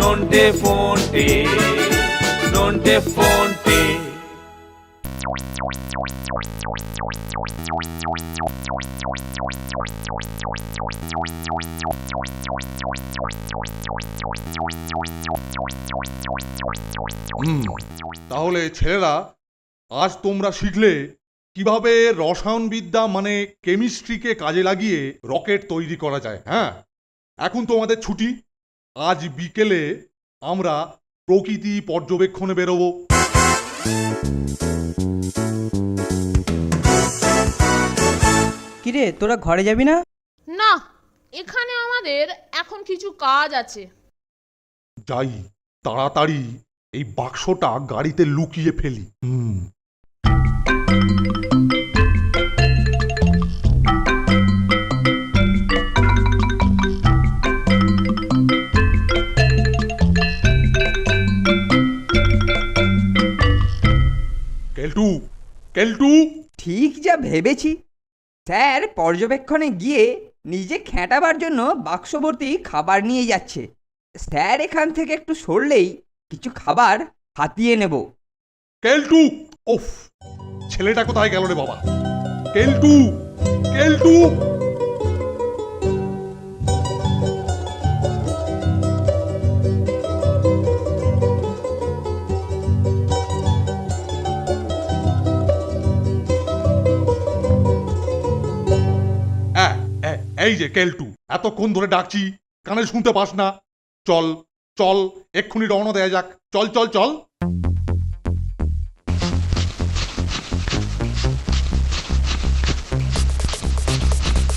Nonte Fonte, Nonte Fonte. তাহলে ছেলেরা, আজ তোমরা শিখলে কিভাবে রসায়নবিদ্যা মানে কেমিস্ট্রিকে কাজে লাগিয়ে রকেট তৈরি করা যায়। হ্যাঁ, এখন তোমাদের ছুটি। আজ বিকেলে আমরা প্রকৃতি পর্যবেক্ষণে বেরোবো। কিরে, তোরা ঘরে যাবি না? না, এখানে আমাদের এখন কিছু কাজ আছে। যাই, তাড়াতাড়ি এই বাক্সটা গাড়িতে লুকিয়ে ফেলি। কেলটু, কেলটু, ঠিক যা ভেবেছি। স্যার পর্যবেক্ষণে গিয়ে নিজে খেঁটাবার জন্য বাক্স ভর্তি খাবার নিয়ে যাচ্ছে। স্যার এখান থেকে একটু সরলেই কিছু খাবার হাতিয়ে নেব। কেলটু, ওফ, ছেলেটা কোথায় গেল রে বাবা? কেলটু, কেলটু। এই যে কেলটু, এতক্ষণ ধরে ডাকছি, কানে শুনতে পাস না? চল চল, এক্ষুনি রওনা দেয়া যাক। চল চল চল।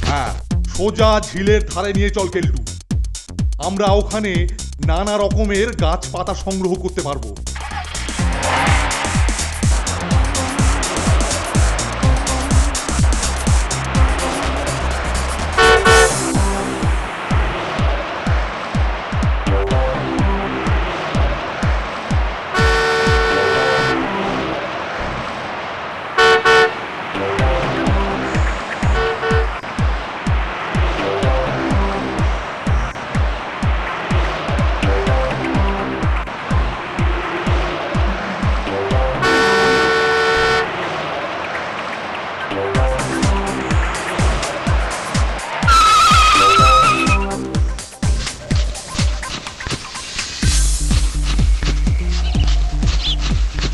হ্যাঁ, সোজা ঝিলের ধারে নিয়ে চল কেলটু। আমরা ওখানে নানা রকমের গাছপাতা সংগ্রহ করতে পারবো।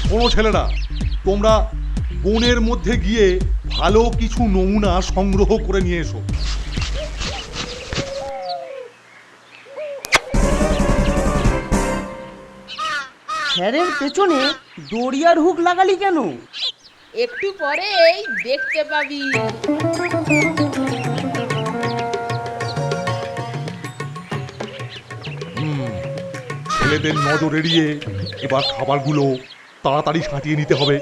শোনো ছেলেরা, তোমরা বনের মধ্যে গিয়ে ভালো কিছু নমুনা সংগ্রহ করে নিয়ে এসো। স্যারের পেছনে দড়িয়ার হুক লাগালি কেন? একটু পরেই দেখতে পাবি। ছেলেদের নজর এড়িয়ে এবার খাবারগুলো তাড়াতাড়ি সাঁটিয়ে নিতে হবে।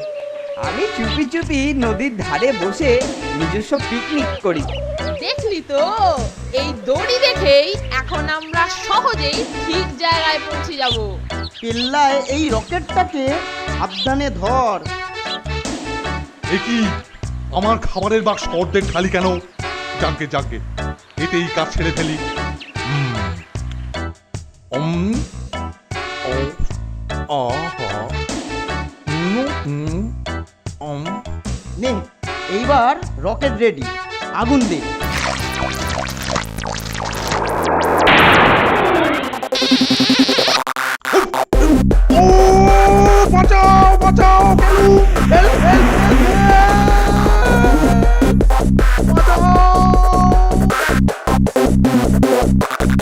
আমি চুপি চুপি নদীর ধারে বসে নিজস্ব পিকনিক করি। দেখলি তো, এই দড়ি দেখেই এখন আমরা সহজেই ঠিক জায়গায় পৌঁছে যাব। পেল্লায় এই রকেটটাকে সাবধানে ধর। এ কি, আমার খাবারের বাক্স অর্ধেক খালি কেন? যাকে যাকে, এতেই কাজ ছেড়ে ফেলি। নে, এইবার রকেট রেডি, আগুন দে। বাঁচাও বাঁচাও, হেল্প হেল্প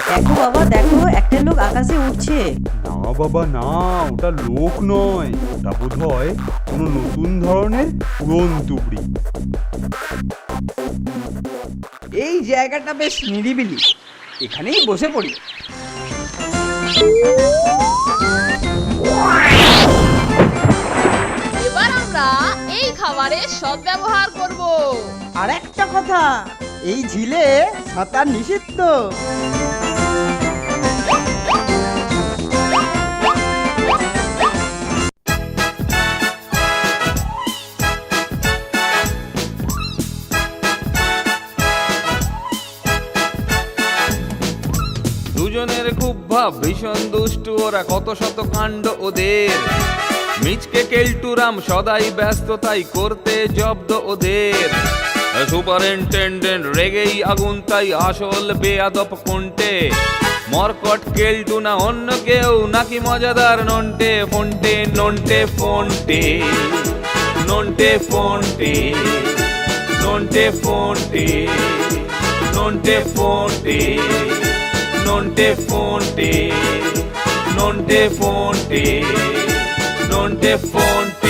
দেখো বাবা, দেখো একটা লোক আকাশে উঠছে। না বাবা না, ওটা লোক নয়, ওটা বোধ হয় কোনো নতুন ধরনের উড়ন তুবড়ি। এই জায়গাটা বেশ নিরিবিলি, এখানেই বসে পড়ি। এবার আমরা এই খাবারের সদ্ব্যবহার করব। আর একটা কথা, এই ঝিলে সাঁতার নিষিদ্ধ। দুজনের খুব ভালো স্বভাব ভীষণ দুষ্টু ওরা, কত শত কাণ্ড ওদের। মিচকে কেলটুরাম সদাই ব্যস্ত, তাই করতে জব্দ ওদের। সুপারিনটেন্ডেন্ট রেগেই আগুন, তাই আসল বেয়াদব কোনটে। মরকট কেলটু না অন্য কেউ, নাকি মজাদার নন্টে ফন্টে। নন্টে ফন্টে, নন্টে ফন্টে, নন্টে ফন্টে, নন্টে ফন্টে, নন্টে ফন্টে, নন্টে ফন্টে, নন্টে ফন্টে।